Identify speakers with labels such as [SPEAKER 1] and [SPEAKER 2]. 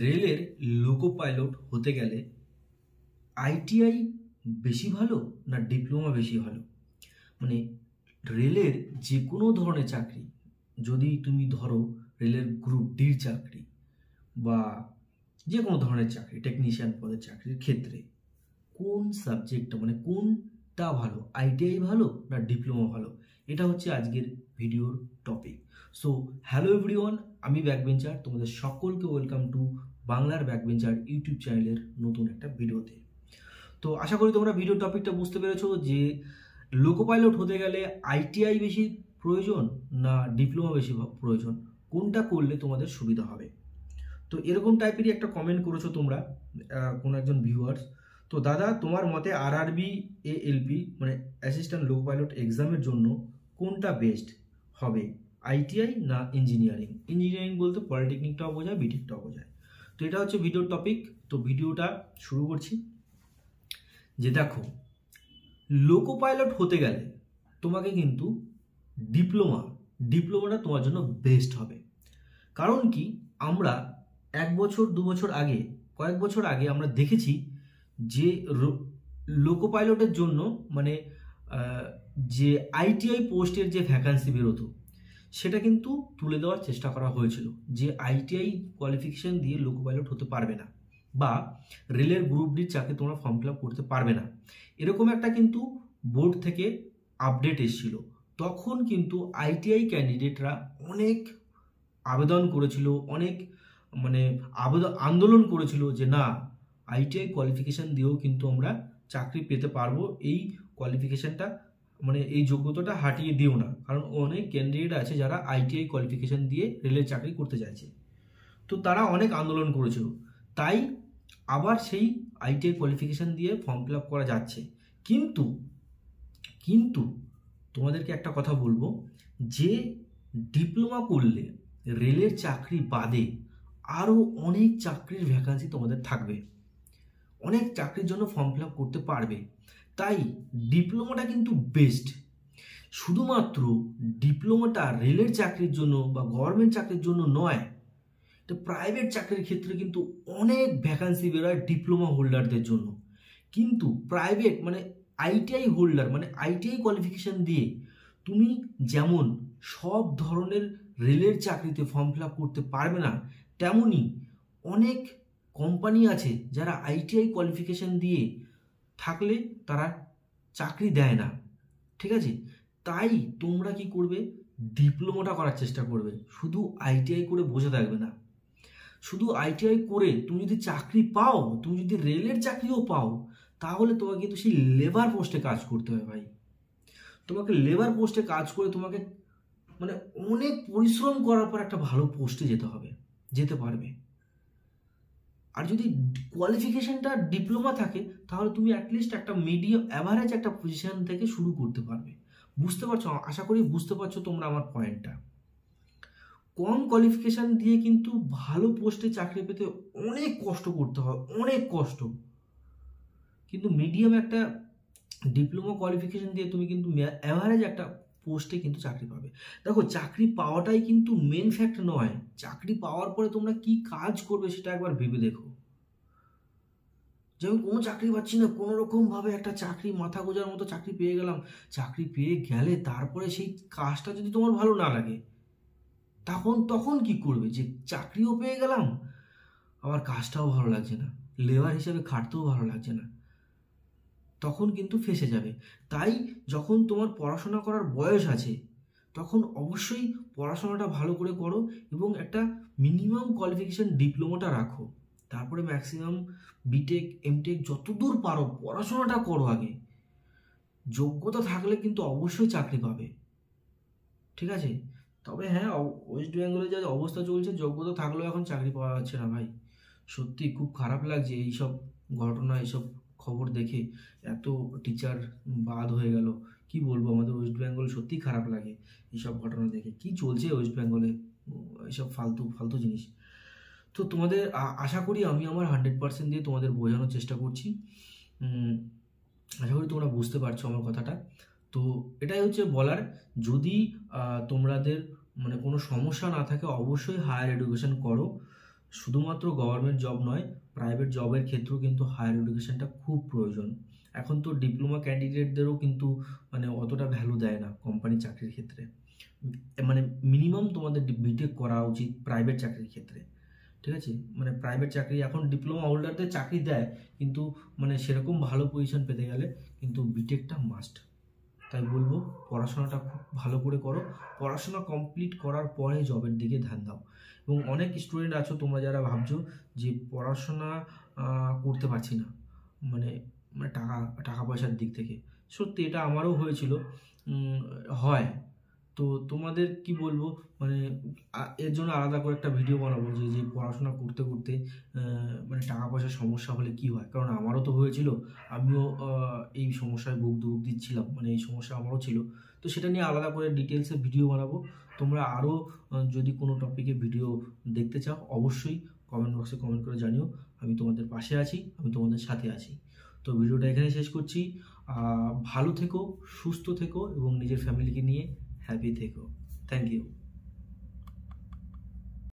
[SPEAKER 1] রেলের loco pilot হতে গেলে আইটিআই বেশি ভালো না ডিপ্লোমা বেশি ভালো? মানে রেলের যে কোনো ধরনের চাকরি, যদি তুমি ধরো রেলের গ্রুপ ডির চাকরি বা যে কোনো ধরনের চাকরি, টেকনিশিয়ান পদের চাকরির ক্ষেত্রে কোন সাবজেক্টটা মানে কোনটা ভালো, আইটিআই ভালো না ডিপ্লোমা ভালো? এটা হচ্ছে আজকের ভিডিওর টপিক। সো হ্যালো এভরিওয়ান, আমি ব্যাকবেঞ্চার, তোমাদের সকলকে ওয়েলকাম টু বাংলার ব্যাকবেঞ্চার ইউটিউব চ্যানেলের নতুন একটা ভিডিওতে। তো আশা করি তোমরা ভিডিও টপিকটা বুঝতে পেরেছো যে লোকো পাইলট হতে গেলে আইটিআই বেশি প্রয়োজন না ডিপ্লোমা বেশি প্রয়োজন, কোনটা করলে তোমাদের সুবিধা হবে। তো এরকম টাইপেরই একটা কমেন্ট করেছো তোমরা, কোনো একজন ভিউয়ার্স। তো দাদা, তোমার মতে আরআরবি এএলপি মানে অ্যাসিস্ট্যান্ট লোকো পাইলট এক্সামের জন্য কোনটা বেস্ট হবে, আইটিআই না ইঞ্জিনিয়ারিং? ইঞ্জিনিয়ারিং বলতে পলিটেকনিকটাও বোঝায়, বিটেকটাও বোঝায়। তো এটা হচ্ছে ভিডিওর টপিক। তো ভিডিওটা শুরু করছি। যে দেখো, লোকো পাইলট হতে গেলে তোমাকে কিন্তু ডিপ্লোমাটা তোমার জন্য বেস্ট হবে। কারণ কি, আমরা কয়েক বছর আগে আমরা দেখেছি যে লোকো পাইলটের জন্য মানে যে আইটিআই পোস্টের যে ভ্যাকান্সি বেরোতো সেটা কিন্তু তুলে দেওয়ার চেষ্টা করা হয়েছিল যে আইটিআই কোয়ালিফিকেশন দিয়ে লোকো পাইলট হতে পারবে না, বা রেলের গ্রুপ ডির চাকরি তোমরা ফর্ম ফিল আপ করতে পারবে না। এরকম একটা কিন্তু বোর্ড থেকে আপডেট এসেছিল। তখন কিন্তু আইটিআই ক্যান্ডিডেটরা অনেক আবেদন করেছিল, অনেক আন্দোলন করেছিল যে না, আইটিআই কোয়ালিফিকেশান দিয়েও কিন্তু আমরা চাকরি পেতে পারবো, এই কোয়ালিফিকেশানটা মানে এই যোগ্যতাটা হাটিয়ে দিও না। কারণ অনেক ক্যান্ডিডেট আছে যারা আইটিআই কোয়ালিফিকেশান দিয়ে রেলের চাকরি করতে চাইছে। তো তারা অনেক আন্দোলন করেছিল, তাই আবার সেই আইটিআই কোয়ালিফিকেশান দিয়ে ফর্ম ফিল আপ করা যাচ্ছে। কিন্তু তোমাদেরকে একটা কথা বলবো, যে ডিপ্লোমা করলে রেলের চাকরি বাদে আরও অনেক চাকরির ভ্যাকান্সি তোমাদের থাকবে, অনেক চাকরির জন্য ফর্ম ফিল আপ করতে পারবে। তাই ডিপ্লোমাটা কিন্তু বেস্ট। শুধুমাত্র ডিপ্লোমাটা রেলের চাকরির জন্য বা গভর্নমেন্ট চাকরির জন্য নয়, এটা প্রাইভেট চাকরির ক্ষেত্রে কিন্তু অনেক ভ্যাকান্সি বেরোয় ডিপ্লোমা হোল্ডারদের জন্য। কিন্তু প্রাইভেট মানে আইটিআই হোল্ডার মানে আইটিআই কোয়ালিফিকেশান দিয়ে তুমি যেমন সব ধরনের রেলের চাকরিতে ফর্ম ফিল আপ করতে পারবে না, তেমনই অনেক কোম্পানি আছে যারা আইটিআই কোয়ালিফিকেশান দিয়ে থাকলে তারা চাকরি দেয় না। ঠিক আছে, তাই তোমরা কি করবে, ডিপ্লোমাটা করার চেষ্টা করবে। শুধু আইটিআই করে বসে থাকবে না। শুধু আইটিআই করে তুমি যদি চাকরি পাও, তুমি যদি রেলের চাকরিও পাও, তাহলে তোমাকে কিন্তু সেই লেবার পোস্টে কাজ করতে হবে ভাই। তোমাকে লেবার পোস্টে কাজ করে তোমাকে মানে অনেক পরিশ্রম করার পর একটা ভালো পোস্টে যেতে পারবে। আর যদি কোয়ালিফিকেশনটা ডিপ্লোমা থাকে, তাহলে তুমি অ্যাটলিস্ট একটা মিডিয়াম অ্যাভারেজ একটা পজিশন থেকে শুরু করতে পারবে। বুঝতে পারছো? আশা করি বুঝতে পারছো তোমরা আমার পয়েন্টটা। কম কোয়ালিফিকেশান দিয়ে কিন্তু ভালো পোস্টে চাকরি পেতে অনেক কষ্ট করতে হয়, অনেক কষ্ট। কিন্তু মিডিয়াম একটা ডিপ্লোমা কোয়ালিফিকেশান দিয়ে তুমি কিন্তু অ্যাভারেজ একটা পোস্টে কিন্তু চাকরি পাবে। দেখো, চাকরি পাওয়াটাই কিন্তু মেন ফ্যাক্ট নয়, চাকরি পাওয়ার পরে তোমরা কি কাজ করবে সেটা একবার ভেবে দেখো। যে আমি কোনো চাকরি পাচ্ছি না, কোনো রকমভাবে একটা চাকরি মাথা গোজার মতো চাকরি পেয়ে গেলাম, চাকরি পেয়ে গেলে তারপরে সেই কাজটা যদি তোমার ভালো না লাগে, তখন কি করবে? যে চাকরিও পেয়ে গেলাম, আবার কাজটাও ভালো লাগছে না, লেবার হিসেবে খাটতেও ভালো লাগছে না, তখন কিন্তু ফেঁসে যাবে। তাই যখন তোমার পড়াশোনা করার বয়স আছে, তখন অবশ্যই পড়াশোনাটা ভালো করে করো এবং একটা মিনিমাম কোয়ালিফিকেশান ডিপ্লোমাটা রাখো। তারপরে ম্যাক্সিমাম বিটেক এমটেক যতদূর পারো পড়াশোনাটা করো আগে। যোগ্যতা থাকলে কিন্তু অবশ্যই চাকরি পাবে। ঠিক আছে? তবে হ্যাঁ, ওয়েস্ট বেঙ্গলে যা অবস্থা চলছে, যোগ্যতা থাকলেও এখন চাকরি পাওয়া যাচ্ছে না ভাই। সত্যি খুব খারাপ লাগছে এইসব ঘটনা, এইসব খবর দেখে। এত টিচার বাদ হয়ে গেল, কি বলবো, আমাদের ওয়েস্ট বেঙ্গল সত্যি খারাপ লাগে এইসব ঘটনা দেখে। কি চলছে ওয়েস্ট বেঙ্গলে, এইসব ফালতু জিনিস। তো তোমাদের আশা করি আমি আমার 100% দিয়ে তোমাদের বোঝানোর চেষ্টা করছি। আশা করি তোমরা বুঝতে পারছো আমার কথাটা। তো এটাই হচ্ছে বলার, যদি তোমাদের মানে কোনো সমস্যা না থাকে অবশ্যই হায়ার এডুকেশন করো। শুধুমাত্র গভর্নমেন্ট জব নয়, প্রাইভেট জবের ক্ষেত্রেও কিন্তু হায়ার এডুকেশনটা খুব প্রয়োজন। এখন তো ডিপ্লোমা ক্যান্ডিডেটদেরও কিন্তু মানে অতটা ভ্যালু দেয় না কোম্পানি চাকরির ক্ষেত্রে। মানে মিনিমাম তোমাদের বিটেক করা উচিত প্রাইভেট চাকরির ক্ষেত্রে, ঠিক আছে? মানে প্রাইভেট চাকরি এখন ডিপ্লোমা হোল্ডারদের চাকরি দেয়, কিন্তু মানে সেরকম ভালো পজিশন পেতে গেলে কিন্তু বিটেকটা মাস্ট। তাই বলবো পড়াশোনাটা খুব ভালো করে করো, পড়াশোনা কমপ্লিট করার পরে জবের দিকে ধ্যান দাও। এবং অনেক স্টুডেন্ট আছো তোমরা যারা ভাবছো যে পড়াশোনা করতে পারছি না, মানে মানে টাকা টাকা পয়সার দিক থেকে। সত্যি এটা আমারও হয়েছিল, হয়। তো তোমাদের কি বলবো, মানে এর জন্য আলাদা করে একটা ভিডিও বানাবো যে যে পড়াশোনা করতে করতে মানে টাকা পয়সার সমস্যা হলে কি হয়, কারণ আমারও তো হয়েছিল। আমিও এই সমস্যায় দিচ্ছিলাম, মানে এই সমস্যা আমারও ছিল। তো সেটা নিয়ে আলাদা করে ডিটেলসে ভিডিও বানাবো। তোমরা আরও যদি কোনো টপিকে ভিডিও দেখতে চাও অবশ্যই কমেন্ট বক্সে কমেন্ট করে জানিও। আমি তোমাদের পাশে আছি, আমি তোমাদের সাথে আছি। তো ভিডিওটা এখানে শেষ করছি। ভালো থেকো, সুস্থ থেকো এবং নিজের ফ্যামিলিকে নিয়ে হ্যাপি থেকো। Thank you.